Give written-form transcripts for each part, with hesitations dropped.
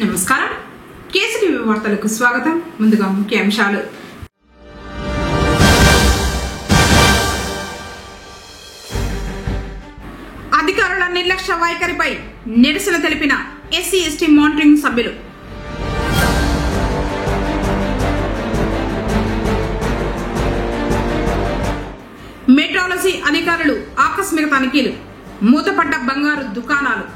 నమస్కారం కేసీటీవీ వార్తలకు స్వాగతం ముందుగా ముఖ్యాంశాలు అధికారుల నిర్లక్ష్య వైఖరిపై నిరసన తెలిపిన ఎస్సీ ఎస్టీ మానిటరింగ్ సభ్యులు మెట్రాలజీ అధికారులు ఆకస్మిక తనిఖీలు మూతపడ్డ బంగారు దుకాణాలు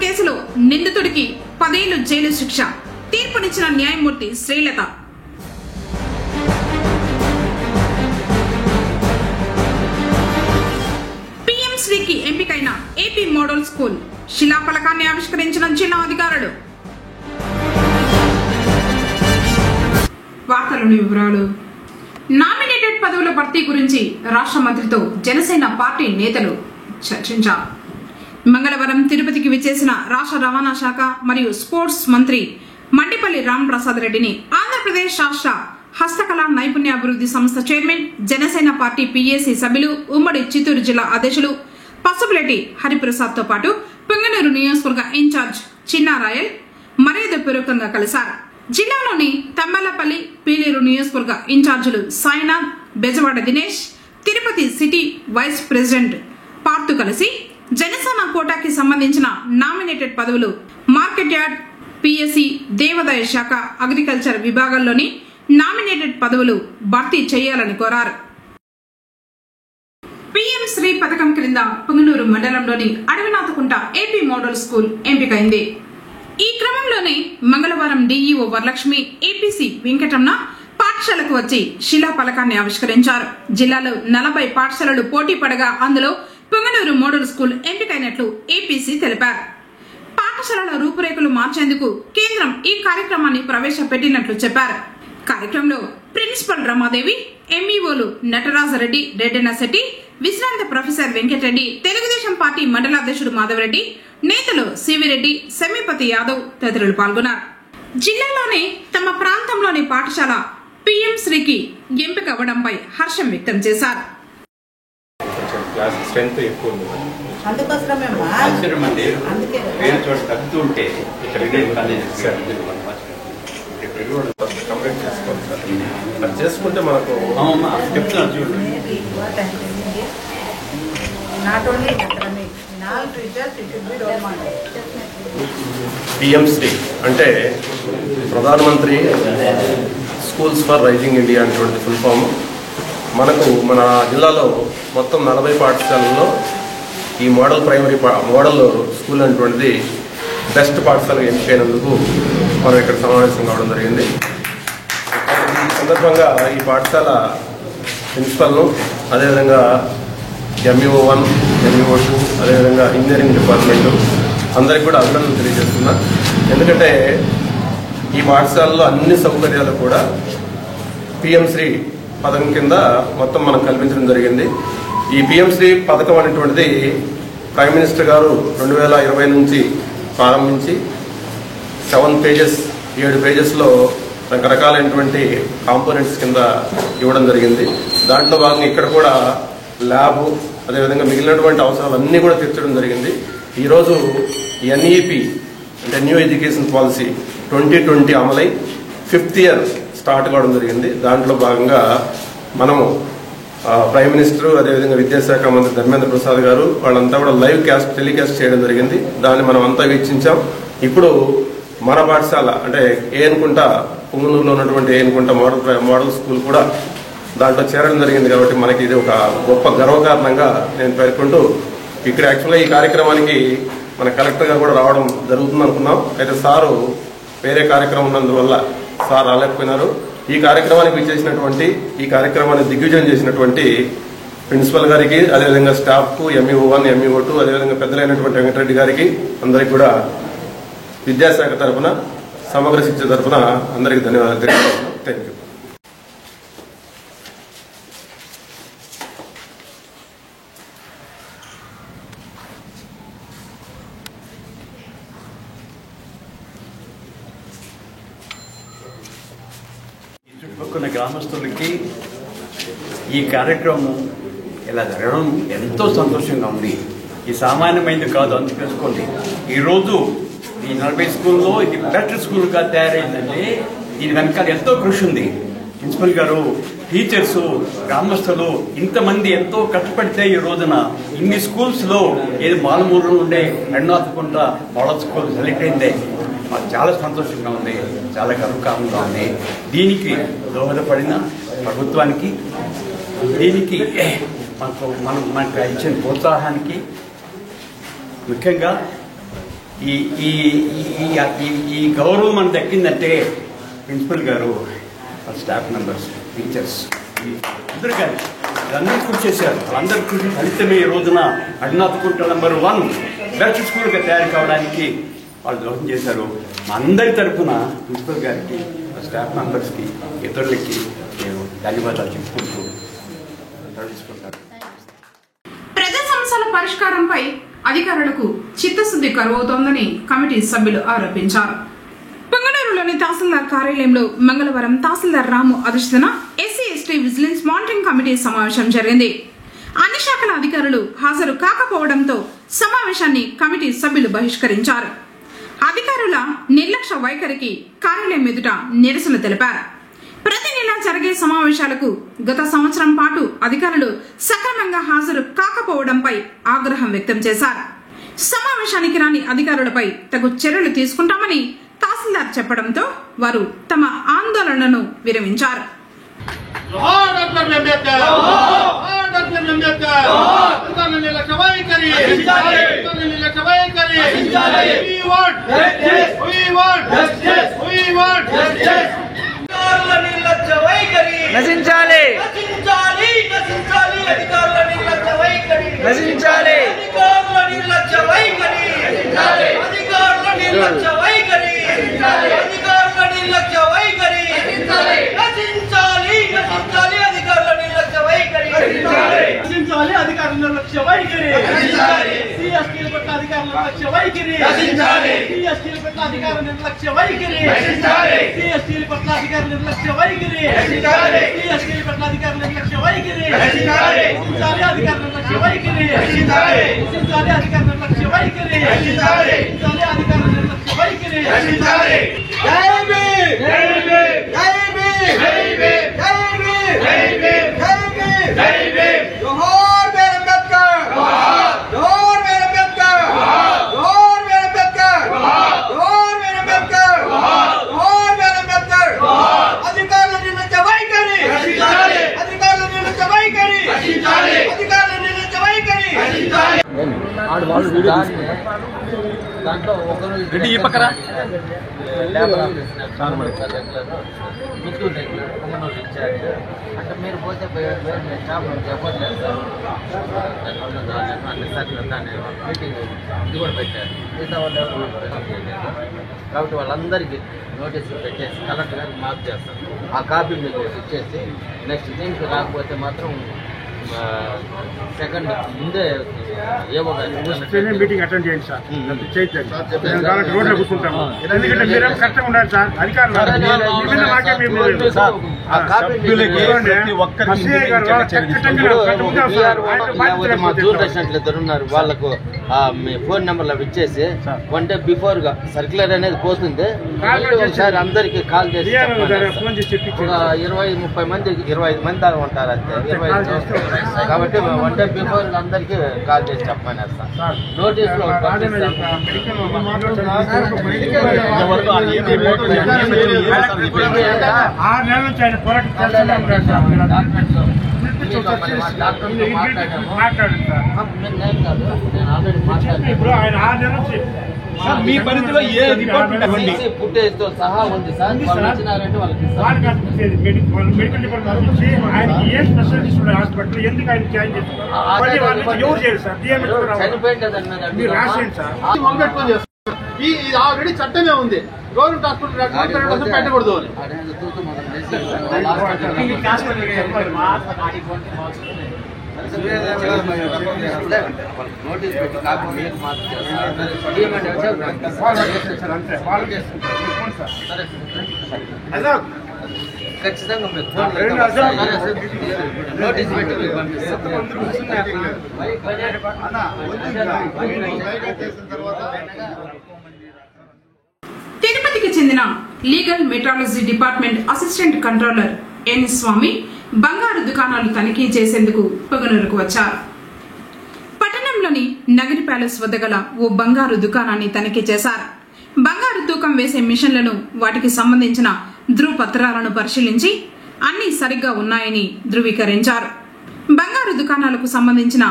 కేసులో నిందితుడికి 10 ఏళ్లు జైలు శిక్ష తీర్పునిచ్చిన న్యాయమూర్తి శ్రీలత పీఎం శ్రీకి ఎంపికైన ఏపీ మోడల్ స్కూల్ శిలాఫలకాన్ని ఆవిష్కరించిన జిల్లా అధికారులు. వార్తలోని వివరాలు. నామినేటెడ్ పదవుల భర్తీ గురించి రాష్ట్ర మంత్రితో జనసేన పార్టీ నేతలు చర్చించారు. మంగళవారం తిరుపతికి విచ్చేసిన రాష్ట్ర రవాణా శాఖ మరియు స్పోర్ట్స్ మంత్రి మండిపల్లి రాంప్రసాద్ రెడ్డిని ఆంధ్రప్రదేశ్ రాష్ట్ర హస్తకళా నైపుణ్యాభివృద్ధి సంస్థ చైర్మన్, జనసేన పార్టీ పీఏసీ సభ్యులు, ఉమ్మడి చిత్తూరు జిల్లా అధ్యక్షులు పసుపులెడ్డి హరిప్రసాద్ తో పాటు పొంగనూరు నియోజకవర్గ ఇన్ఛార్జ్ చిన్నారాయల్ మర్యాదపూర్వకంగా కలిశారు. జిల్లాలోని తమ్మలపల్లి, పీలేరు నియోజకవర్గ ఇన్ఛార్జీలు Sainath, Bezawada Dinesh, Tirupati city vice president Parthu కలిసి జనసేన కోటాకి సంబంధించిన నామినేటెడ్ పదవులు మార్కెట్ యార్డ్, పిఎస్సి, దేవాదాయ శాఖ, అగ్రికల్చర్ విభాగాల్లోని నామినేటెడ్ పదవులు భర్తీ చేయాలని కోరారు. పీఎం శ్రీ పథకం క్రింద పుంగనూరు మండలంలోని అడవినాథకుంట ఏపీ మోడల్ స్కూల్ ఎంపికైంది. ఈ క్రమంలోనే మంగళవారం డీఈఓ వరలక్ష్మి, ఏపీసీ వెంకటరమణ పాఠశాలకు వచ్చి శిలాఫలకాన్ని ఆవిష్కరించారు. జిల్లాలో 40 పాఠశాలలు పోటీ పడగా అందులో పొంగనూరు మోడల్ స్కూల్ ఎంపికైనట్లు ఏపీసీ తెలిపారు. పాఠశాలల రూపురేఖలు మార్చేందుకు కేంద్రం ఈ కార్యక్రమాన్ని ప్రవేశపెట్టినట్లు చెప్పారు. కార్యక్రమంలో ప్రిన్సిపల్ రమాదేవి, ఎంఈఓలు నటరాజరెడ్డి, రెడ్డెన్నశెట్టి, విశ్రాంత ప్రొఫెసర్ వెంకటరెడ్డి, తెలుగుదేశం పార్టీ మండలాధ్యక్షుడు మాధవరెడ్డి, నేతలు సివిరెడ్డి, సెమీపతి యాదవ్ తదితరులు పాల్గొన్నారు. జిల్లాలోనే తమ ప్రాంతంలోని పాఠశాల పీఎం శ్రీకి ఎంపిక అవ్వడంపై హర్షం వ్యక్తం చేశారు. క్లాస్ స్ట్రెంత్ ఎక్కువ ఉంది, అందుకోసమే వేరే చోట తగ్గుతుంటే ఇక్కడ కంప్లీట్ చేసుకోవాలి సార్. అది చేసుకుంటే మనకు చెప్తున్నాను చూడండి. పిఎంశ్రీ అంటే ప్రధానమంత్రి స్కూల్స్ ఫర్ రైజింగ్ ఇండియా అనేటువంటి ఫుల్ ఫామ్. మనకు మన జిల్లాలో మొత్తం 40 పాఠశాలల్లో ఈ మోడల్ స్కూల్ అనేటువంటిది బెస్ట్ పాఠశాలకు ఎంపికైనందుకు మనం ఇక్కడ సమావేశం కావడం జరిగింది. ఈ సందర్భంగా ఈ పాఠశాల ప్రిన్సిపల్ను, అదేవిధంగా ఎంఈఓ1, ఎంఈఓ2, అదేవిధంగా ఇంజనీరింగ్ డిపార్ట్మెంటు అందరికీ కూడా అభినందనలు తెలియజేస్తున్నా. ఎందుకంటే ఈ పాఠశాలలో అన్ని సౌకర్యాలు కూడా పిఎంశ్రీ పథకం కింద మొత్తం మనం కల్పించడం జరిగింది. ఈ పిఎంశ్రీ పథకం అనేటువంటిది ప్రైమ్ మినిస్టర్ గారు 2020 నుంచి ప్రారంభించి 7 పేజెస్లో రకరకాలైనటువంటి కాంపోనెంట్స్ కింద ఇవ్వడం జరిగింది. దాంట్లో భాగంగా ఇక్కడ కూడా ల్యాబ్, అదేవిధంగా మిగిలినటువంటి అవసరాలన్నీ కూడా తీర్చడం జరిగింది. ఈరోజు ఎన్ఈపి అంటే new education policy 2020 అమలై 5th year start కావడం జరిగింది. దాంట్లో భాగంగా మనము ప్రైమ్ మినిస్టర్, అదేవిధంగా విద్యాశాఖ మంత్రి ధర్మేంద్ర ప్రసాద్ గారు వాళ్ళంతా కూడా లైవ్ టెలికాస్ట్ చేయడం జరిగింది. దాన్ని మనం అంతా వీక్షించాం. ఇప్పుడు మన పాఠశాల అంటే ఏనుకుంట, పుంగనూరులో ఉన్నటువంటి ఏనుకుంట మోడల్ స్కూల్ కూడా దాంట్లో చేరడం జరిగింది. కాబట్టి మనకి ఇది ఒక గొప్ప గర్వకారణంగా నేను పేర్కొంటూ, ఇక్కడ యాక్చువల్గా ఈ కార్యక్రమానికి మన కలెక్టర్ గారు కూడా రావడం జరుగుతుంది అనుకున్నాం. అయితే సారు వేరే కార్యక్రమం ఉన్నందువల్ల సార్ రాలేకపోయినారు. ఈ కార్యక్రమానికి విచ్చేసినటువంటి, ఈ కార్యక్రమాన్ని దిగ్విజయం చేసినటువంటి ప్రిన్సిపల్ గారికి, అదేవిధంగా స్టాఫ్ కు, ఎంఈఓ1, ఎంఈఓ2, అదేవిధంగా పెద్దలైనటువంటి వెంకటరెడ్డి గారికి అందరికీ కూడా విద్యాశాఖ తరఫున, సమగ్ర శిక్ష తరఫున అందరికీ ధన్యవాదాలు తెలియజేస్తున్నాను. Thank you. చుట్టుపక్కల గ్రామస్తులకి ఈ కార్యక్రమం ఇలా జరగడం ఎంతో సంతోషంగా ఉంది. ఈ సామాన్యమైనది కాదు, అందుకు తెలుసుకోండి. ఈరోజు ఈ 40 స్కూల్లో ఇది బెటర్ స్కూల్గా తయారైందంటే దీని వెనకాల ఎంతో కృషి ఉంది. ప్రిన్సిపల్ గారు, టీచర్స్, గ్రామస్తులు ఇంతమంది ఎంతో కష్టపడితే ఈ రోజున ఇన్ని స్కూల్స్లో ఏది మాలమూరులో ఉండే ఎన్నోతకుంట మోడల్ స్కూల్ సెలెక్ట్ అయిందే మాకు చాలా సంతోషంగా ఉంది, చాలా గర్వకారంగా ఉంది. దీనికి దోహదపడిన ప్రభుత్వానికి, దీనికి మనకు ఇచ్చిన ప్రోత్సాహానికి, ముఖ్యంగా ఈ ఈ ఈ గౌరవం మనకు దక్కిందంటే ప్రిన్సిపల్ గారు, స్టాఫ్ మెంబర్స్, టీచర్స్ అందరూ కానీ అందరూ కృషి చేశారు. వాళ్ళందరూ కృషి ఫలితమే ఈ రోజున అడ్నాథకుంట నెంబర్ 1 బెస్ట్ స్కూల్గా తయారు కావడానికి వాళ్ళు దోహదం చేశారు. మా అందరి తరఫున ప్రిన్సిపల్ గారికి, స్టాఫ్ మెంబర్స్కి, ఇతరులకి నేను ధన్యవాదాలు చెప్పుకుంటూ తీసుకుంటాను. ప్రజా సమస్యల పరిష్కారంపై అధికారులకు చిత్తశుద్ధి కరువవుతోందని కమిటీ సభ్యులు ఆరోపించారు. పొంగనూరులోని తహసీల్దార్ కార్యాలయంలో మంగళవారం తహసీల్దార్ రాము అధ్యక్షతన SC ST vigilance monitoring committee సమావేశం జరిగింది. అన్ని శాఖల అధికారులు హాజరు కాకపోవడంతో సమావేశాన్ని కమిటీ సభ్యులు బహిష్కరించారు. అధికారుల నిర్లక్ష్య వైఖరికి కార్యాలయం ఎదుట నిరసన తెలిపారు. ప్రతి నెల జరిగే సమావేశాలకు గత సంవత్సరం పాటు అధికారులు సక్రమంగా హాజరు కాకపోవడంపై ఆగ్రహం వ్యక్తం చేశారు. సమావేశానికి రాని అధికారులపై తగు చర్యలు తీసుకుంటామని తహసీల్దార్ చెప్పడంతో వారు తమ ఆందోళనను విరమించారు. నశించాలి, నశించాలి, నశించాలి, అధికారుల నిర్లక్ష్య వైఖరి నశించాలి, అధికారుల నిర్లక్ష్య వైఖరి నశించాలి, అధికారుల నిర్లక్ష్య వైఖరి నశించాలి, అధికారుల నిర్లక్ష్య వైఖరి నశించాలి, నశించాలి, నశించాలి, అధికారుల నిర్లక్ష్య వైఖరి నశించాలి, నశించాలి, అధికారుల నిర్లక్ష్య వైఖరి నశించాలి, సిఎస్టీల పట్ల అధికారుల నిర్లక్ష్య వైఖరి నశించాలి, సిఎస్టీల పట్ల అధికారుల నిర్లక్ష్య వైఖరి నశించాలి, సిఎస్టీల పట్ల అధికారుల నిర్లక్ష్య వైఖరి నశించాలి, సిఎస్టీల పట్ల అధికారుల నిర్లక్ష్య వైఖరి నశించాలి, నశించాలి, అధికారుల నిర్లక్ష్య వైఖరి నశించాలి, నశించాలి, అధికారుల నిర్లక్ష్య వైఖరి నశించాలి, నశించాలి, అధికారుల నిర్లక్ష్య వైఖరి నశించాలి. జై భీమ్, జై భీమ్, జై భీమ్, జై భీమ్, జై భీమ్, జై భీమ్, జై భీమ్, జై భీమ్. జోహార్ మేర్ అంబేద్కర్, జోహార్ మేర్ అంబేద్కర్, జోహార్ మేర్ అంబేద్కర్, జోహార్ మేర్ అంబేద్కర్, జోహార్ మేర్ అంబేద్కర్. అధికారుల నిర్లక్ష్య వైఖరి నశించాలి, అధికారుల నిర్లక్ష్య వైఖరి నశించాలి, అధికారుల నిర్లక్ష్య వైఖరి నశించాలి. దాంట్లో ఒకరు ముత్తూరు దగ్గర పొంగనూరు ఇచ్చారు. అంటే మీరు పోతే వేరే స్టాఫ్ చెప్పట్లేదు సార్, అన్ని సార్లు దాన్ని మీటింగ్ ఇది కూడా పెట్టారు. మిగతా వాళ్ళు కాబట్టి వాళ్ళందరికీ నోటీసులు పెట్టేసి కలెక్టర్ గారికి మార్క్ చేస్తారు. ఆ కాపీ మీకు ఇచ్చేసి నెక్స్ట్ దీనికి రాకపోతే మాత్రం సెకండ్ ముందే ఏవో మీటింగ్ అటెండ్ చేయండి సార్, చేయండి రోడ్లో కూర్చుంటాము. ఎందుకంటే మీరేమో కష్టంగా ఉన్నారు సార్, అధికారులు మా దూరదర్శన్ ఇద్దరు ఉన్నారు, వాళ్ళకు మీ ఫోన్ నెంబర్లు ఇచ్చేసి 1 day before గా సర్క్యులర్ అనేది పోతుంది. ఒకసారి అందరికి కాల్ చేసి 20-30 మంది 25 మంది దాకా ఉంటారు అంతే, 25 కాబట్టి 1 day before అందరికి కాల్ చేసి చెప్పమని సార్. నోటీస్ లో 6 నెలల నుంచి ఆయన పోరాటం చేస్తూనే ఉంటాడు సార్. ఇప్పుడు ఆయన 6 నెలల నుంచి మీ పరిధిలో ఏ డిపార్ట్మెంట్ ఫుటేజ్ తో సహా ఉంది సార్. మెడికల్ డిపార్ట్మెంట్ నుంచి ఆయనకి ఏ స్పెషలిస్ట్ ఉన్నాయి హాస్పిటల్, ఎందుకు ఆయన జాయిన్ చేస్తున్నారు ఎవరు చేయరు సార్. మీరు రాసేయండి సార్. ఈ ఆల్రెడీ చట్టమే ఉంది, గవర్నమెంట్ హాస్పిటల్ పెట్టకూడదు అని. నోటీస్ పెట్టి కాపీ మీకు మార్క్ వాళ్ళు ఖచ్చితంగా మీకు ఫోన్ నోటీస్ పెట్టి మీకు పంపిస్తాం. తిరుపతికి చెందిన legal metrology department assistant controller N Swamy బంగారు దుకాణాలు తనిఖీ చేసేందుకు పొగనూరుకు వచ్చారు. పట్టణంలోని నగరి ప్యాలెస్ వద్ద గల ఓ బంగారు దుకాణాన్ని తనిఖీ చేశారు. బంగారు తూకం వేసే మిషన్లను, వాటికి సంబంధించిన ధృవపత్రాలను పరిశీలించి అన్ని సరిగ్గా ఉన్నాయని ధృవీకరించారు. బంగారు దుకాణాలకు సంబంధించిన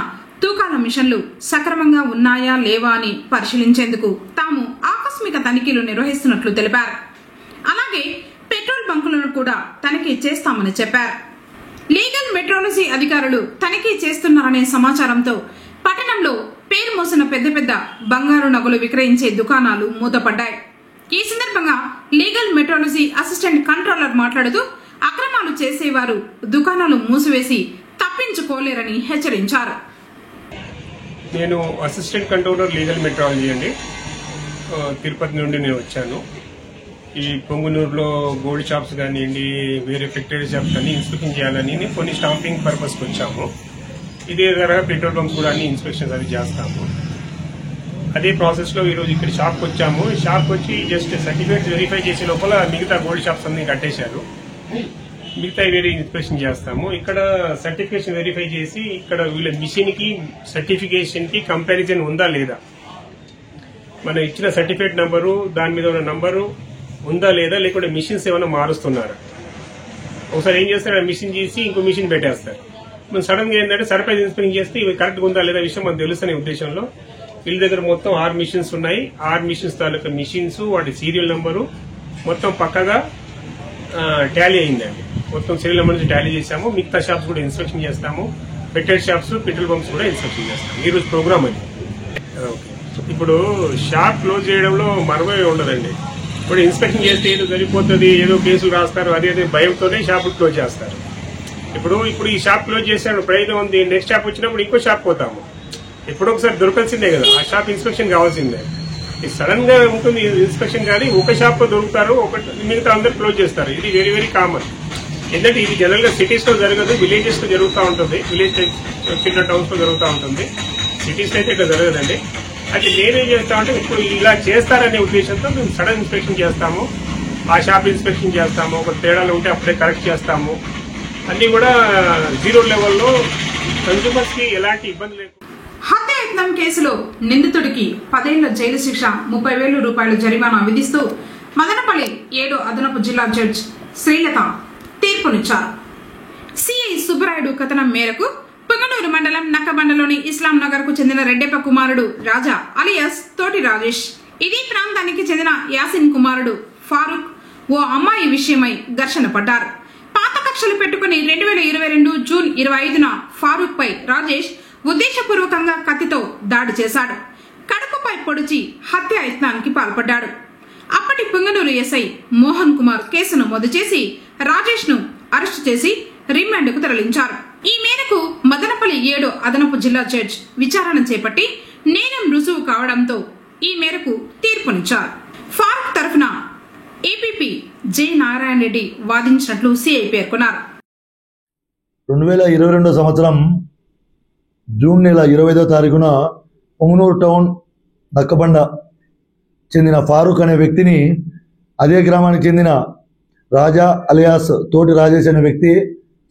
తూకాల మిషన్లు సక్రమంగా ఉన్నాయా లేవా అని పరిశీలించేందుకు తాము ఆకస్మిక తనిఖీలు నిర్వహిస్తున్నట్లు తెలిపారు. అలాగే పెట్రోల్ బంకులను కూడా తనిఖీ చేస్తామని చెప్పారు. లీగల్ మెట్రాలజీ అధికారులు తనిఖీ చేస్తున్నారనే సమాచారంతో పట్టణంలో పేరు మోసిన పెద్ద పెద్ద బంగారు నగలు విక్రయించే దుకాణాలు మూతపడ్డాయి. ఈ సందర్భంగా లీగల్ మెట్రాలజీ అసిస్టెంట్ కంట్రోలర్ మాట్లాడుతూ అక్రమాలు చేసేవారు దుకాణాలు మూసివేసి తప్పించుకోలేరని హెచ్చరించారు. నేను అసిస్టెంట్ కంట్రోలర్ లీగల్ మెట్రాలజీ అండి. తిరుపతి నుండి నేను వచ్చాను. ఈ పొంగునూరులో గోల్డ్ షాప్స్ కానివ్వండి, వేరే ఫ్యాక్టరీ షాప్స్ కానీ ఇన్స్పెక్షన్ చేయాలని కొన్ని స్టాంపింగ్ పర్పస్కి వచ్చాము. ఇదే తరహా పెట్రోల్ బంక్ కూడా అన్ని ఇన్స్పెక్షన్స్ అవి చేస్తాము. అదే ప్రాసెస్లో ఈరోజు ఇక్కడ షాప్కి వచ్చాము. షాప్కి వచ్చి జస్ట్ సర్టిఫికేట్ వెరిఫై చేసే లోపల మిగతా గోల్డ్ షాప్స్ అన్ని కట్టేశారు. మిగతా వేరే ఇన్స్పెక్షన్ చేస్తాము. ఇక్కడ సర్టిఫికేషన్ వెరిఫై చేసి ఇక్కడ వీళ్ళ మిషన్ కి సర్టిఫికేషన్ కి కంపారిజన్ ఉందా లేదా, మన ఇచ్చిన సర్టిఫికేట్ నంబరు దాని మీద ఉన్న నంబరు ఉందా లేదా, లేకుంటే మిషన్స్ ఏమైనా మారుస్తున్నారా. ఒకసారి ఏం చేస్తారు, మిషన్ చేసి ఇంకో మిషన్ పెట్టేస్తారు. మనం సడన్ గా ఏంటంటే సర్ప్రైజ్ ఇన్స్పెక్షన్ చేస్తే ఇవి కరెక్ట్గా ఉందా లేదా విషయం మనకు తెలుస్తున్న ఉద్దేశంలో వీళ్ళ దగ్గర మొత్తం 6 మిషన్స్ ఉన్నాయి. 6 మిషన్స్ తాలూకా మిషన్స్, వాటి సీరియల్ నంబరు మొత్తం పక్కగా టాలీ అయిందండి. మొత్తం సీరియల్ నెంబర్ నుంచి టాలీ చేశాము. మిగతా షాప్స్ కూడా ఇన్స్పెక్షన్ చేస్తాము. పెట్రోల్ షాప్స్, పెట్రోల్ బంక్స్ కూడా ఇన్స్పెక్షన్ చేస్తాము. ఈ రోజు ప్రోగ్రామ్ అది. ఇప్పుడు షాప్ క్లోజ్ చేయడంలో మరవే ఉండదండి. ఇప్పుడు ఇన్స్పెక్షన్ చేస్తే ఏదో సరిపోతుంది, ఏదో కేసులు రాస్తారు, అదే భయంతోనే షాపులు క్లోజ్ చేస్తారు. ఇప్పుడు ఈ షాప్ క్లోజ్ చేసాడు, ప్రయత్నం ఉంది. నెక్స్ట్ షాప్ వచ్చినప్పుడు ఇంకో షాప్ పోతాము. ఎప్పుడో ఒకసారి దొరకాల్సిందే కదా, ఆ షాప్ ఇన్స్పెక్షన్ కావాల్సిందే. సడన్ గా ఉంటుంది ఇన్స్పెక్షన్, కానీ ఒక షాప్ లో దొరుకుతారు, మిగతా అందరు క్లోజ్ చేస్తారు. ఇది వెరీ వెరీ కామన్. ఎందుకంటే ఇది జనరల్ గా సిటీస్ లో జరగదు, విలేజెస్ లో జరుగుతూ ఉంటుంది. విలేజ్ చిన్న టౌన్స్ లో జరుగుతూ ఉంటుంది. సిటీస్ లో అయితే ఇట్లా జరగదండి. అయితే నేనేం చేస్తామంటే ఇప్పుడు ఇలా చేస్తారనే ఉద్దేశంతో మేము సడన్ ఇన్స్పెక్షన్ చేస్తాము. ఆ షాప్ ఇన్స్పెక్షన్ చేస్తాము. ఒక తేడాలు ఉంటే అప్పుడే కరెక్ట్ చేస్తాము. అన్ని కూడా 0 లెవెల్లో కన్స్యూమర్స్ కి ఎలాంటి ఇబ్బంది లేకుండా. హత్యాయత్నం కేసులో నిందితుడికి 10 ఏళ్ల జైలు శిక్ష, 30,000 రూపాయల జరిమానా విధిస్తూ మదనపల్లి 7వ అదనపు జిల్లా జడ్జి శ్రీలత తీర్పునిచ్చారు. సిఐ సుబ్బరాయుడు కథనం మేరకు పుంగనూరు మండలం నక్కబండలోని ఇస్లాం నగర్ కు చెందిన రెడ్డెప్ప కుమారుడు రాజా అలియాస్ తోటి రాజేష్, ఇదే ప్రాంతానికి చెందిన యాసిన్ కుమారుడు ఫారూక్ ఓ అమ్మాయి విషయమై ఘర్షణ పడ్డారు. పాత కక్షలు పెట్టుకుని 2022 జూన్ 25న ఫారూక్ పై రాజేష్ ఉద్దేశపూర్వకంగా కత్తితో దాడి చేశాడు. కడుపుపై పొడిచి హత్యాయత్నానికి పాల్పడ్డాడు. అప్పటి పుంగనూరు ఎస్ఐ మోహన్ కుమార్ కేసు నమోదు చేసి రాజేష్ ను అరెస్టు చేసి రిమాండ్ కు తరలించారు. ఈ మేరకు మదనపల్లి 7వ అదనపు జిల్లా జడ్జి విచారణ చేపట్టి నేరం రుజువు కావడంతో ఈ మేరకు తీర్పునిచ్చారు. ఫారూక్ తరఫున ఏపీపీ జె నారాయణ రెడ్డి వాదించినట్లు సిఐ పేర్కొన్నారు. 2022 సంవత్సరం జూన్ నెల 25వ తారీఖున పొంగునూరు టౌన్ నక్కబండ చెందిన ఫారూక్ అనే వ్యక్తిని అదే గ్రామానికి చెందిన రాజా అలియాస్ తోటి రాజేష్ అనే వ్యక్తి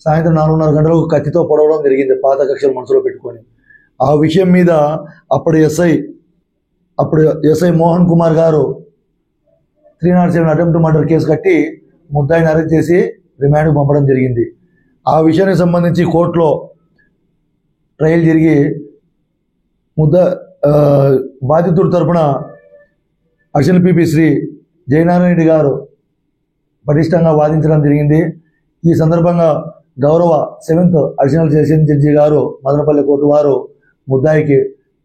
సాయంత్రం 4:30 గంటలకు కత్తితో పొడవడం జరిగింది, పాత కక్షలు మనసులో పెట్టుకొని. ఆ విషయం మీద అప్పుడు ఎస్ఐ మోహన్ కుమార్ గారు 307 అటెంప్ట్ మర్డర్ కేసు కట్టి ముద్దాయిని అరెస్ట్ చేసి రిమాండ్కు పంపడం జరిగింది. ఆ విషయానికి సంబంధించి కోర్టులో ట్రయల్ జరిగి బాధితుడి తరఫున అడిషనల్ పీపీ శ్రీ జయనారాయణ రెడ్డి గారు పటిష్టంగా వాదించడం జరిగింది. ఈ సందర్భంగా గౌరవ 7th అడిషనల్ సెషన్ జడ్జి గారు మదనపల్లి కోర్టు వారు ముద్దాయికి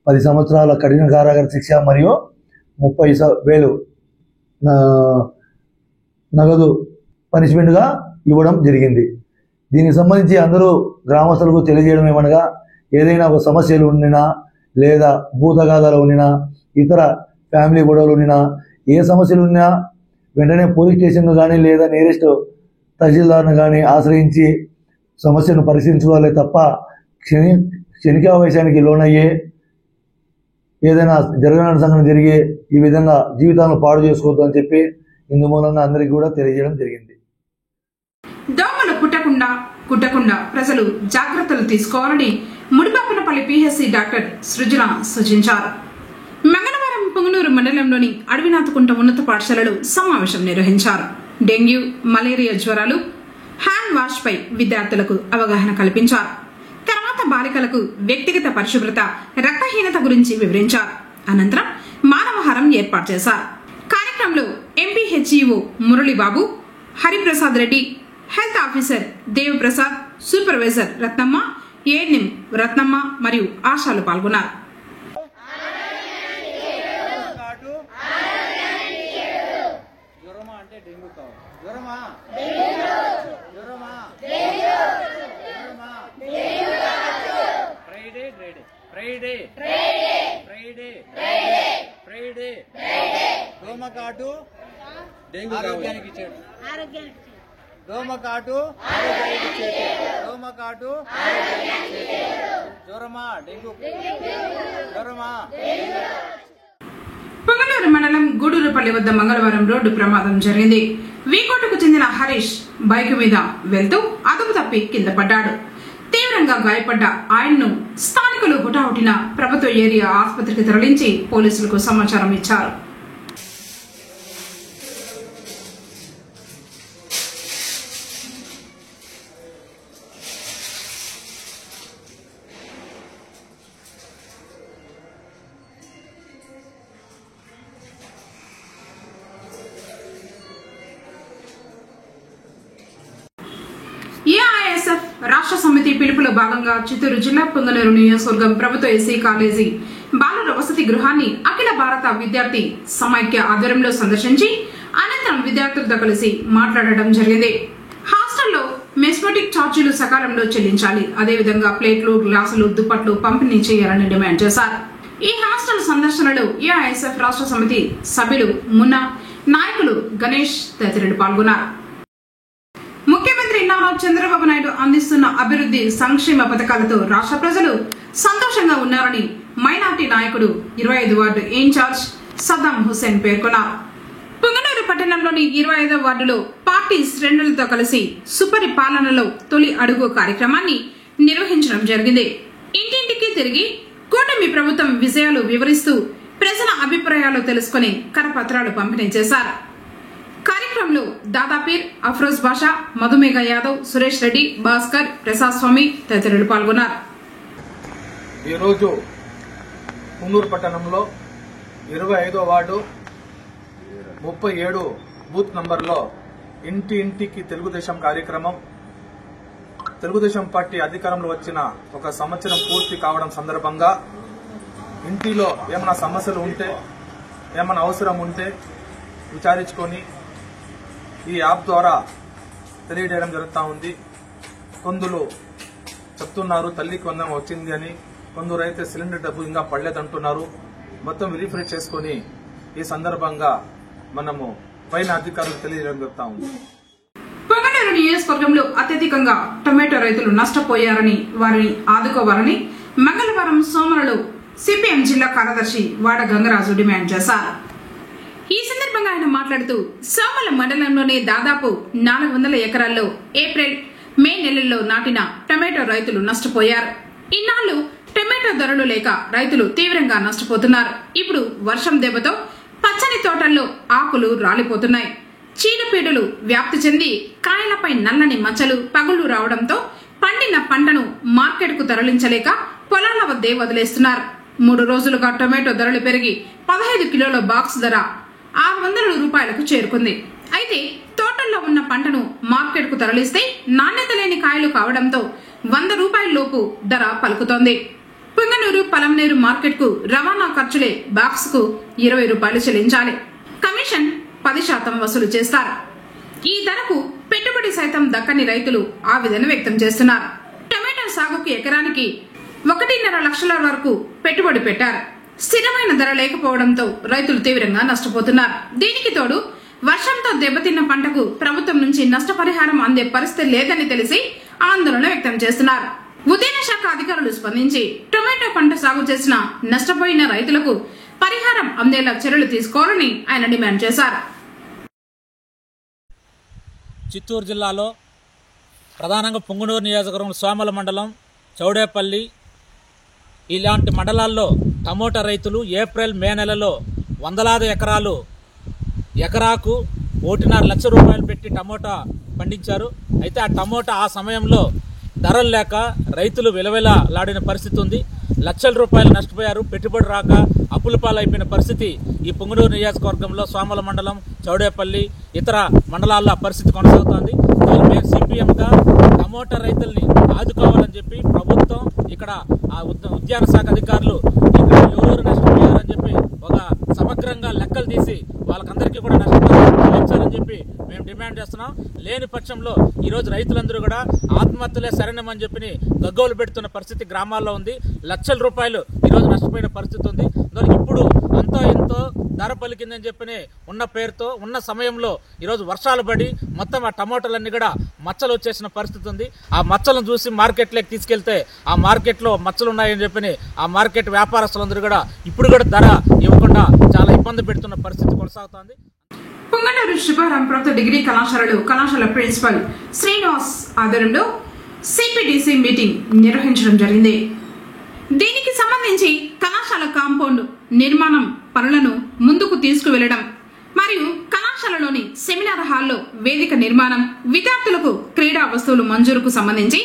10 సంవత్సరాల కఠిన కారాగార శిక్ష మరియు 30,000 నగదు పనిష్మెంట్గా ఇవ్వడం జరిగింది. దీనికి సంబంధించి అందరూ గ్రామస్తులకు తెలియజేయడం ఏమనగా, ఏదైనా ఒక సమస్యలు ఉండినా లేదా భూతగాథలు ఉండినా ఇతర ఫ్యామిలీ గొడవలు ఉండినా ఏ సమస్యలు ఉన్నా వెంటనే పోలీస్ స్టేషన్ కానీ లేదా నియరెస్ట్ తహసీల్దార్ను కానీ ఆశ్రయించి సమస్యను పరిశీలించుకోవాలి తప్ప క్షణికావేశానికి లోనయ్యే ఏదైనా జరగని సంఘటన జరిగే ఈ విధంగా జీవితాలను పాడు చేసుకోవద్దు అని చెప్పి ఇందు మూలంగా అందరికీ కూడా తెలియజేయడం జరిగింది. దోమలు కుట్టకుండా ప్రజలు జాగ్రత్తలు తీసుకోవాలని ముడిపాపనపల్లి పిహెచ్సి డాక్టర్ సృజన సూచించారు. మంగళవారం పొంగనూరు మండలంలోని అడవినాథకుంట ఉన్నత పాఠశాలలో సమావేశం నిర్వహించారు. డెంగ్యూ, మలేరియా జ్వరాలు, హ్యాండ్ వాష్ పై విద్యార్థులకు అవగాహన కల్పించారు. తర్వాత బాలికలకు వ్యక్తిగత పరిశుభ్రత, రక్తహీనత గురించి వివరించారు. అనంతరం మానవహారం ఏర్పాటు చేశారు. కార్యక్రమంలో MPHEO Murali Babu, Hariprasad Reddy, health officer Devaprasad, supervisor Ratnamma, ANM Ratnamma మరియు ఆశాలు పాల్గొన్నారు. దోమకాటు ఆరోగ్యానికి చెడు. దోమకాటు ఆరోగ్యానికి చెడు. దోమకాటు ఆరోగ్యానికి చెడు. జ్వరమా డెంగ్యూ. జ్వరమా. పొంగనూరు మండలం గూడూరుపల్లి వద్ద మంగళవారం రోడ్డు ప్రమాదం జరిగింది. వీకోటకు చెందిన హరీష్ బైక్ మీద వెళ్తూ అదుపు తప్పి కింద పడ్డాడు. తీవ్రంగా గాయపడ్డ ఆయన్ను స్థానికులు హుటాహుటిన ప్రభుత్వ ఏరియా ఆసుపత్రికి తరలించి పోలీసులకు సమాచారం ఇచ్చారు. ఏఐఎస్ఎఫ్ రాష్ట్ర సమితి పిలుపులో భాగంగా చిత్తూరు జిల్లా పొంగనూరు నియోజకవర్గం ప్రభుత్వ ఎస్సీ కాలేజీ బాలుర వసతి గృహాన్ని అఖిల భారత విద్యార్థి సమైక్య ఆధ్వర్యంలో సందర్శించి అనంతరం విద్యార్థులతో కలిసి మాట్లాడడం జరిగింది. హాస్టల్లో మెస్మోటిక్ ఛార్జీలు సకాలంలో చెల్లించాలి, అదేవిధంగా ప్లేట్లు, గ్లాసులు, దుప్పట్లు పంపిణీ చేయాలని డిమాండ్ చేశారు. ఈ హాస్టల్ సందర్శనలో ఏఐఎస్ఎఫ్ రాష్ట్ర సమితి సభ్యులు మున్నా, నాయకులు గణేష్ తదితరులు పాల్గొన్నారు. ముఖ్యమంత్రి నారా చంద్రబాబు నాయుడు అందిస్తున్న అభివృద్ధి సంక్షేమ పథకాలతో రాష్ట్ర ప్రజలు సంతోషంగా ఉన్నారని మైనార్టీ నాయకుడు 25 వార్డు ఇన్ఛార్జ్ సద్దాం హుస్సేన్ పేర్కొన్నారు. పుంగనూరు పట్టణంలోని 25వ వార్డులో పార్టీ శ్రేణులతో కలిసి సుపరిపాలనలో తొలి అడుగు కార్యక్రమాన్ని నిర్వహించడం జరిగింది. ఇంటింటికి తిరిగి కూటమి ప్రభుత్వం విజయాలు వివరిస్తూ ప్రజల అభిప్రాయాలు తెలుసుకుని కరపత్రాలు పంపిణీ చేశారు. కార్యక్రమంలో దాదాపీర్, అఫ్రోజ్ బాషా, మధుమేఘ యాదవ్, సురేష్ రెడ్డి, భాస్కర్, ప్రసాద్ స్వామి తదితరులు పాల్గొన్నారు. ఈరోజు పుంగనూరు పట్టణంలో 25వ వార్డు 37 బూత్ నంబర్లో ఇంటి ఇంటికి తెలుగుదేశం కార్యక్రమం, తెలుగుదేశం పార్టీ అధికారంలో వచ్చిన 1 సంవత్సరం పూర్తి కావడం సందర్భంగా ఇంటిలో ఏమైనా సమస్యలు ఉంటే, ఏమైనా అవసరం ఉంటే విచారించుకొని ఈ యాప్ ద్వారా తెలియజేయడం జరుగుతూ ఉంది. కొందరు చెప్తున్నారు తల్లికి వందనం వచ్చింది అని, కొందరు అయితే సిలిండర్ డబ్బు ఇంకా పడలేదంటున్నారు. మొత్తం వెరిఫై చేసుకుని ఈ సందర్భంగా మనము పైన అధికారులకు తెలియజేయడం జరుగుతూ ఉంది. పొంగనూరు నియోజకవర్గంలో అత్యధికంగా టొమాటో రైతులు నష్టపోయారని, వారిని ఆదుకోవాలని మంగళవారం సోమరలో సిపిఎం జిల్లా కార్యదర్శి వాడ గంగరాజు డిమాండ్ చేశారు. ఈ సందర్భంగా ఆయన మాట్లాడుతూ సోమల మండలంలోనే దాదాపు 400 ఎకరాల్లో ఏప్రిల్, మే నెలల్లో నాటిన టొమాటో రైతులు నష్టపోయారు. ఇన్నాళ్లు టొమాటో ధరలు లేక రైతులు తీవ్రంగా నష్టపోతున్నారు. ఇప్పుడు వర్షం దెబ్బతో పచ్చని తోటల్లో ఆకులు రాలిపోతున్నాయి. చీడపీడలు వ్యాప్తి చెంది కాయలపై నల్లని మచ్చలు, పగుళ్లు రావడంతో పండిన పంటను మార్కెట్కు తరలించలేక పొలాల వద్దే వదిలేస్తున్నారు. 3 రోజులుగా టొమాటో ధరలు పెరిగి 15 కిలోల బాక్స్ ధర 600 రూపాయలకు చేరుకుంది. అయితే తోటల్లో ఉన్న పంటను మార్కెట్కు తరలిస్తే నాణ్యత లేని కాయలు కావడంతో 100 రూపాయల లోపు ధర పలుకుతోంది. పుంగనూరు, పలంనేరు మార్కెట్కు రవాణా ఖర్చులే బాక్స్కు 20 రూపాయలు చెల్లించాలి. కమిషన్ 10% వసూలు చేస్తారు. ఈ ధరకు పెట్టుబడి సైతం దక్కని రైతులు ఆవేదన వ్యక్తం చేస్తున్నారు. టొమాటో సాగుకు ఎకరానికి 1.5 లక్షల వరకు పెట్టుబడి పెట్టారు. స్థిరమైన ధర లేకపోవడంతో రైతులు తీవ్రంగా నష్టపోతున్నారు. దీనికి తోడు వర్షంతో దెబ్బతిన్న పంటకు ప్రభుత్వం నుంచి నష్టపరిహారం అందే పరిస్థితి లేదని తెలిసి ఆందోళన వ్యక్తం చేస్తున్నారు. ఉద్యాన శాఖ అధికారులు స్పందించి టొమాటో పంట సాగు చేసిన నష్టపోయిన రైతులకు పరిహారం అందేలా చర్యలు తీసుకోవాలని ఆయన డిమాండ్ చేశారు. చిత్తూరు జిల్లాలో ప్రధానంగా పొంగునూరు నియోజకవర్గం సోమల మండలం, చౌడేపల్లి ఇలాంటి మండలాల్లో టమోటా రైతులు ఏప్రిల్ మే నెలలో వందలాది ఎకరాలు ఎకరాకు 1.5 లక్షల రూపాయలు పెట్టి టమోటా పండించారు. అయితే ఆ టమోటా ఆ సమయంలో ధరలు లేక రైతులు విలవిలలాడిన పరిస్థితి ఉంది. లక్షల రూపాయలు నష్టపోయారు. పెట్టుబడి రాక అప్పుల పాలైపోయిన పరిస్థితి ఈ పొంగునూరు నియోజకవర్గంలో సోమల మండలం, చౌడేపల్లి ఇతర మండలాల్లో పరిస్థితి కొనసాగుతోంది. మేము సిపిఎంగా టమోటా రైతుల్ని ఆదుకోవాలని చెప్పి ప్రభుత్వం ఇక్కడ ఆ ఉద్యాన శాఖ అధికారులు ఇక్కడ ఎవరెవరు నష్టపోయారని చెప్పి ఒక సమగ్రంగా లెక్కలు తీసి వాళ్ళకందరికీ కూడా నష్టపరిహారం చెల్లించాలని చెప్పి మేము డిమాండ్ చేస్తున్నాం. లేని పక్షంలో ఈరోజు రైతులందరూ కూడా ఆత్మహత్యలే శరణమని చెప్పి గగ్గోలు పెడుతున్న పరిస్థితి గ్రామాల్లో ఉంది. లక్షల రూపాయలు ఈరోజు నష్టపోయిన పరిస్థితి ఉంది. ఇప్పుడు అంతో ఎంతో ధర పలికిందని చెప్పి ఉన్న పేరుతో ఉన్న సమయంలో ఈరోజు వర్షాలు పడి మొత్తం ఆ టమోటాలన్నీ కూడా మచ్చలు వచ్చేసిన పరిస్థితి ఉంది. ఆ మచ్చలను చూసి మార్కెట్లోకి తీసుకెళ్తే ఆ మార్కెట్లో మచ్చలు ఉన్నాయని చెప్పి ఆ మార్కెట్ వ్యాపారస్తులందరూ కూడా ఇప్పుడు కూడా ధర ఇవ్వకుండా చాలా ఇబ్బంది పెడుతున్న పరిస్థితి కొనసాగుతోంది. పొంగనూరు శుభారం ప్రభుత్వ డిగ్రీ కళాశాల ప్రిన్సిపల్ శ్రీనివాస్ ఆధ్వర్యంలో సిపిడిసి మీటింగ్ నిర్వహించడం జరిగింది. దీనికి సంబంధించి కళాశాల కాంపౌండ్ నిర్మాణం పనులను ముందుకు తీసుకువెళ్లడం మరియు కళాశాలలోని సెమినార్ హాల్లో వేదిక నిర్మాణం, విద్యార్థులకు క్రీడా వస్తువులు మంజూరుకు సంబంధించి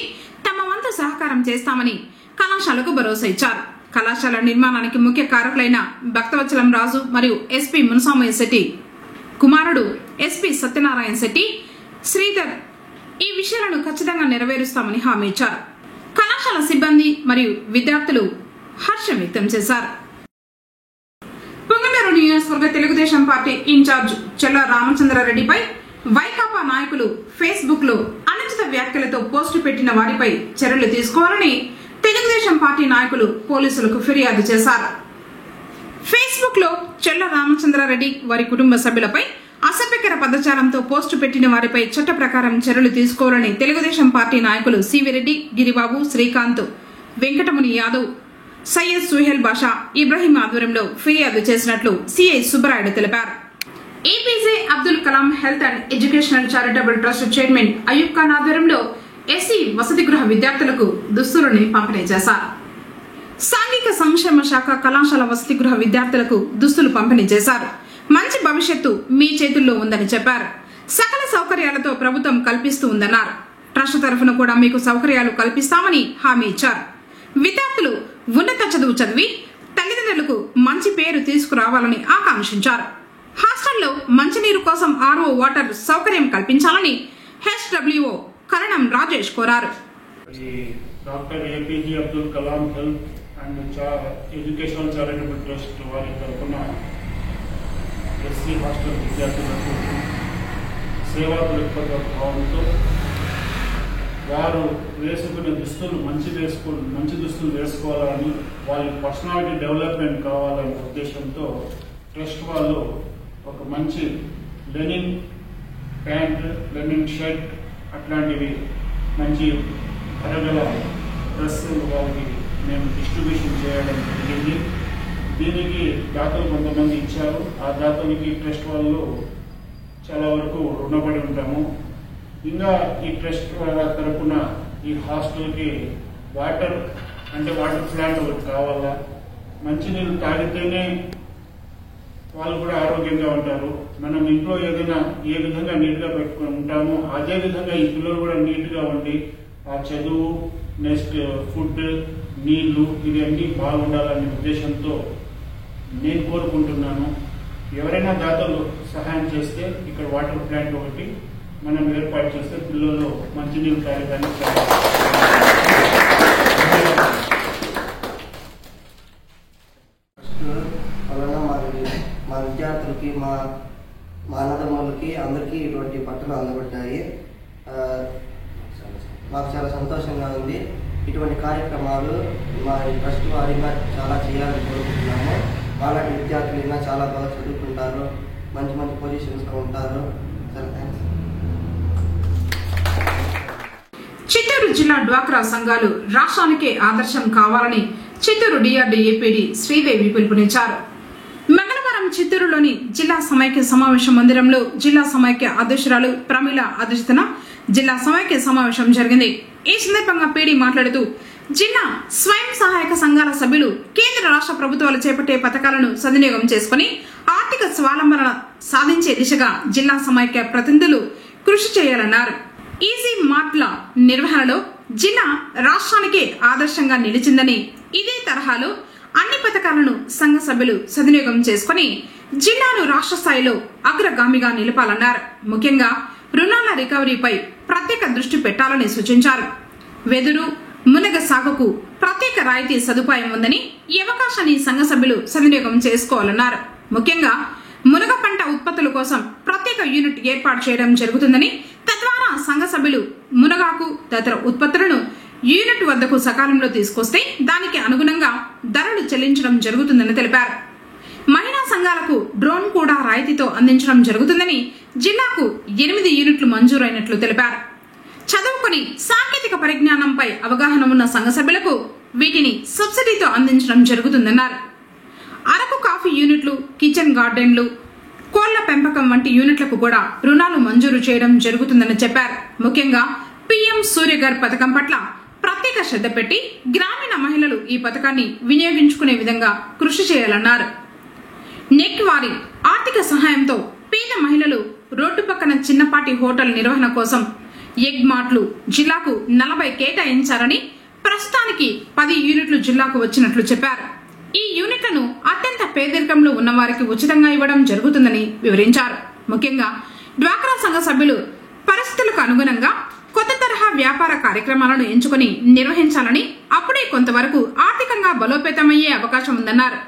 తమ వంతు సహకారం చేస్తామని కళాశాలకు భరోసా ఇచ్చారు. కళాశాల నిర్మాణానికి ముఖ్య కారకులైన భక్తవత్సలం రాజు మరియు ఎస్పీ మునసామయ్య శెట్టి కుమారుడు ఎస్పీ సత్యనారాయణ శెట్టి, శ్రీధర్ ఈ విషయాలను ఖచ్చితంగా నెరవేరుస్తామని హామీ ఇచ్చారు. కళాశాల సిబ్బంది మరియు విద్యార్థులు హర్షం వ్యక్తం చేశారు. పొంగనూరు నియోజకవర్గ తెలుగుదేశం పార్టీ ఇన్ఛార్జ్ చెల్ల రామచంద్రారెడ్డిపై వైకాపా నాయకులు ఫేస్బుక్ లో అనుచిత వ్యాఖ్యలతో పోస్టు పెట్టిన వారిపై చర్యలు తీసుకోవాలని తెలుగుదేశం పార్టీ నాయకులు పోలీసులకు ఫిర్యాదు చేశారు. ఫేస్బుక్ లో చెల్ల రామచంద్రారెడ్డి వారి కుటుంబ సభ్యులపై అసభ్యకర పదజాలంతో పోస్టు పెట్టిన వారిపై చట్ట ప్రకారం చర్యలు తీసుకోవాలని తెలుగుదేశం పార్టీ నాయకులు సివిరెడ్డి, గిరిబాబు, శ్రీకాంత్, వెంకటముని యాదవ్, సయ్యద్ సుహేల్ బాషా, ఇబ్రహీం ఆధ్వర్యంలో ఫిర్యాదు చేసినట్లు సిఐ సుబ్బరాయుడు తెలిపారు. APJ Abdul Kalam health and educational charitable trust chairman Ayub Khan ఆధ్వర్యంలో ఎస్సీ వసతి గృహ విద్యార్థులకు దుస్తులని పంపిణీ చేశారు. సాంఘిక సంక్షేమ శాఖ కళాశాల వసతి గృహ విద్యార్థులకు దుస్తులు పంపిణీ చేశారు. మంచి భవిష్యత్తు మీ చేతుల్లో ఉందని చెప్పారు. సకల సౌకర్యాలతో ప్రభుత్వం కల్పిస్తూ ఉందన్నారు. ట్రస్ట్ తరఫున కూడా మీకు సౌకర్యాలు కల్పిస్తామని హామీ ఇచ్చారు. విద్యార్థులు ఉన్నత చదువు చదివి తల్లిదండ్రులకు మంచి పేరు తీసుకురావాలని ఆకాంక్షించారు. హాస్టల్లో మంచినీరు కోసం RO వాటర్ సౌకర్యం కల్పించాలని HWO కరణం రాజేష్ కోరారు. Doctor APJ Abdul Kalam health and educational charitable trust వారి తరఫున ఎస్సీ హాస్టల్ విద్యార్థులకు సేవా దృక్పథ భావంతో వారు వేసుకునే దుస్తులు మంచి దుస్తులు వేసుకోవాలని, వాళ్ళ పర్సనాలిటీ డెవలప్మెంట్ కావాలనే ఉద్దేశంతో ట్రస్ట్ వాళ్ళు ఒక మంచి లెనిన్ ప్యాంట్, లెనిన్ షర్ట్ అట్లాంటివి మంచి ధరగల డ్రెస్సులు వాళ్ళకి మేము డిస్ట్రిబ్యూషన్ చేయడం జరిగింది. దీనికి దాతలు కొంతమంది ఇచ్చారు. ఆ దాతలకి ట్రస్ట్ వాళ్ళు చాలా వరకు రుణపడి ఉంటాము. ఇంకా ఈ ట్రస్ట్ వాళ్ళ తరఫున ఈ హాస్టల్కి వాటర్ ప్లాంట్ ఒకటి కావాలా. మంచినీళ్ళు తాగితేనే వాళ్ళు కూడా ఆరోగ్యంగా ఉంటారు. మనం ఇంట్లో ఏదైనా ఏ విధంగా నీట్గా పెట్టుకుని ఉంటామో అదే విధంగా ఈ పిల్లలు కూడా నీట్గా ఉండి ఆ చదువు, నెక్స్ట్ ఫుడ్, నీళ్లు ఇవన్నీ బాగుండాలనే ఉద్దేశంతో నేను కోరుకుంటున్నాను. ఎవరైనా దాతలు సహాయం చేస్తే ఇక్కడ వాటర్ ప్లాంట్ ఒకటి మనం ఏర్పాటు చేస్తే పిల్లలు మంచినీళ్ళు తాగడానికి మా విద్యార్థులకి, మా అన్నదమ్ములకి అందరికీ ఇటువంటి బట్టలు అందబడ్డాయి. మాకు చాలా సంతోషంగా ఉంది. ఇటువంటి కార్యక్రమాలు మా ట్రస్ట్ వారిగా చాలా చేయాలని కోరుకుంటున్నాము. మాలాంటి విద్యార్థులు ఇంకా చాలా బాగా చదువుకుంటారు, మంచి పొజిషన్స్లో ఉంటారు. Sir thanks. చిత్తూరు జిల్లా డ్వాక్రా సంఘాలు రాష్ట్రానికే ఆదర్శం కావాలని చిత్తూరు డిఆర్డీఏపీడీ శ్రీదేవి పిలుపునిచ్చారు. మంగళవారం చిత్తూరులోని జిల్లా సమైక్య సమావేశ మందిరంలో జిల్లా సమైక్య అధ్యక్షురాలు ప్రమీల అధ్యక్షతన జిల్లా సమైక్య సమావేశం జరిగింది. ఈ సందర్భంగా పీడీ మాట్లాడుతూ జిల్లా స్వయం సహాయక సంఘాల సభ్యులు కేంద్ర రాష్ట్ర ప్రభుత్వాలు చేపట్టే పథకాలను సద్వినియోగం చేసుకుని ఆర్థిక స్వావలంబన సాధించే దిశగా జిల్లా సమైక్య ప్రతినిధులు కృషి చేయాలన్నారు. ఈజీ మార్ట్ల నిర్వహణలో జిల్లా రాష్ట్రానికే ఆదర్శంగా నిలిచిందని, ఇదే తరహాలో అన్ని పథకాలను సంఘ సభ్యులు సద్వినియోగం చేసుకుని జిల్లాను రాష్ట్ర స్థాయిలో అగ్రగామిగా నిలపాలన్నారు. ముఖ్యంగా రుణాల రికవరీపై ప్రత్యేక దృష్టి పెట్టాలని సూచించారు. వెదురు, మునగ సాగుకు ప్రత్యేక రాయితీ సదుపాయం ఉందని, ఈ అవకాశాన్ని సంఘ సభ్యులు సద్వినియోగం చేసుకోవాలన్నారు. ముఖ్యంగా మునగ పంట ఉత్పత్తుల కోసం ప్రత్యేక యూనిట్ ఏర్పాటు చేయడం జరుగుతుందని, తద్వారా సంఘ సభ్యులు మునగాకు తదితర ఉత్పత్తులను యూనిట్ వద్దకు సకాలంలో తీసుకొస్తే దానికి అనుగుణంగా ధరలు చెల్లించడం జరుగుతుందని తెలిపారు. మహిళా సంఘాలకు డ్రోన్ కూడా రాయితీతో అందించడం జరుగుతుందని, జిల్లాకు 8 యూనిట్లు మంజూరైనట్లు తెలిపారు. చదువుకుని సాంకేతిక పరిజ్ఞానంపై అవగాహన ఉన్న సంఘ సభ్యులకు వీటిని సబ్సిడీతో అందించడం జరుగుతుందన్నారు. అరకు కాఫీ యూనిట్లు, కిచెన్ గార్డెన్లు, కోళ్ల పెంపకం వంటి యూనిట్లకు కూడా రుణాలు మంజూరు చేయడం జరుగుతుందని చెప్పారు. ముఖ్యంగా పీఎం సూర్యఘర్ పథకం పట్ల ప్రత్యేక శ్రద్ధ పెట్టి గ్రామీణ మహిళలు ఈ పథకాన్ని వినియోగించుకునే విధంగా కృషి చేయాలన్నారు. నెక్ వారి ఆర్థిక సహాయంతో పేద మహిళలు రోడ్డు పక్కన చిన్నపాటి హోటల్ నిర్వహణ కోసం ఎగ్ మార్ట్లు జిల్లాకు 40 కేటాయించారని, ప్రస్తుతానికి 10 యూనిట్లు జిల్లాకు వచ్చినట్లు చెప్పారు. ఈ యూనిట్లను అత్యంత పేదరికంలో ఉన్న వారికి ఉచితంగా ఇవ్వడం జరుగుతుందని వివరించారు. ముఖ్యంగా డ్వాక్రా సంఘ సభ్యులు పరిస్థితులకు అనుగుణంగా కొత్త తరహా వ్యాపార కార్యక్రమాలను ఎంచుకుని నిర్వహించాలని, అప్పుడే కొంతవరకు ఆర్థికంగా బలోపేతమయ్యే అవకాశం ఉందన్నారు.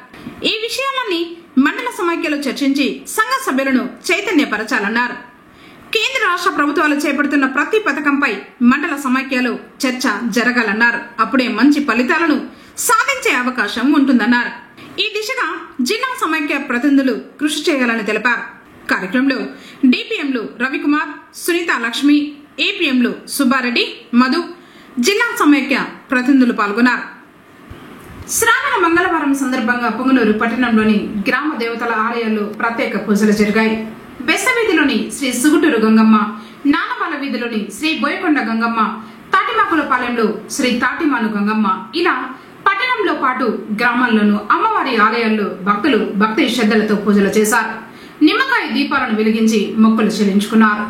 ఈ విషయాలన్నీ మండల సమైక్యలో చర్చించి సంఘ సభ్యులను చైతన్యపరచాలన్నారు. కేంద్ర రాష్ట్ర ప్రభుత్వాలు చేపడుతున్న ప్రతి పథకంపై మండల సమైక్యలో చర్చ జరగాలన్నారు. అప్పుడే మంచి ఫలితాలను సాధించే అవకాశం ఉంటుందన్నారు. ఈ దిశగా జిల్లా సమైక్య ప్రతినిధులు కృషి చేయాలని తెలిపారు. కార్యక్రమంలో డిపిఎంలు రవికుమార్, సునీత లక్ష్మి, ఏపీఎంలు సుబ్బారెడ్డి, మధు, జిల్లా సమైక్య ప్రతినిధులు పాల్గొన్నారు. శ్రావణ మంగళవారం సందర్భంగా పొంగనూరు పట్టణంలోని గ్రామ దేవతల ఆలయాల్లో ప్రత్యేక పూజలు జరిగాయి. బెస్తవీధిలోని శ్రీ సుగుటూరు గంగమ్మ, నానపాల వీధిలోని శ్రీ బోయకొండ గంగమ్మ, తాటిమాకులపాలెంలో శ్రీ తాటిమాను గంగమ్మ, ఇలా పట్టణంలో పాటు గ్రామాల్లోనూ అమ్మవారి ఆలయాల్లో భక్తులు భక్తి శ్రద్ధలతో పూజలు చేశారు. నిమ్మకాయ దీపాలను వెలిగించి మొక్కులు చెల్లించుకున్నారు.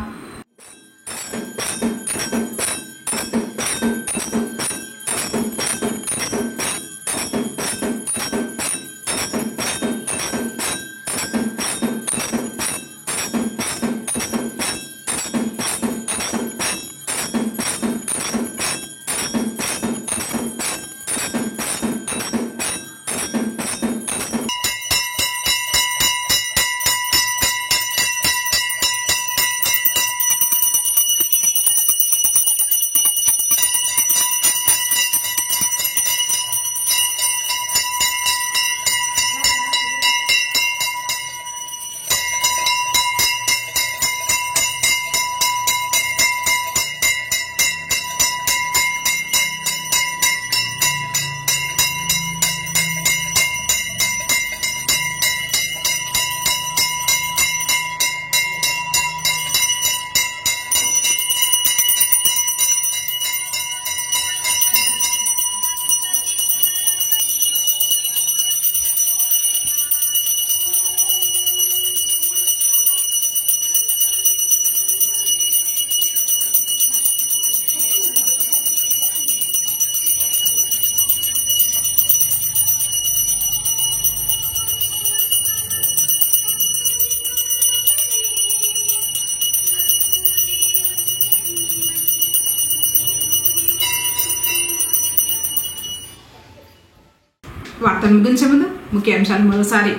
వార్తలు ముగించే ముందు ముఖ్యాంశాలు మరోసారి.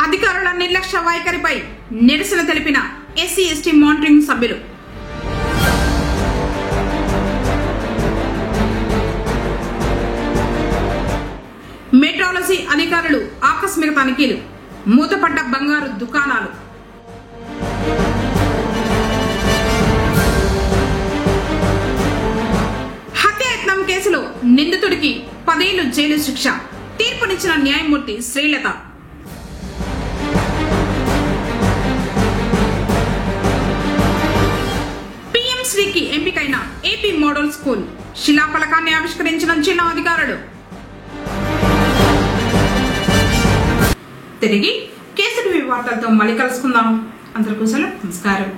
అధికారుల నిర్లక్ష్య వైఖరిపై నిరసన తెలిపిన ఎస్సీ ఎస్టీ మానిటరింగ్ సభ్యులు. జీవీఎంఆర్సీ అధికారులు ఆకస్మిక తనిఖీలు, మూతపడ్డ బంగారు దుకాణాలు. హత్యాయత్నం కేసులో నిందితుడికి 10 ఏళ్లు జైలు శిక్ష, తీర్పునిచ్చిన న్యాయమూర్తి శ్రీలత. పిఎం శ్రీకి ఎంపికైన ఏపీ మోడల్ స్కూల్, శిలాఫలకాన్ని ఆవిష్కరించిన జిల్లా అధికారులు. తిరిగి కేసీటీవీ వార్తలతో మళ్ళీ కలుసుకుందాం. అందరికీ సెలవు, నమస్కారం.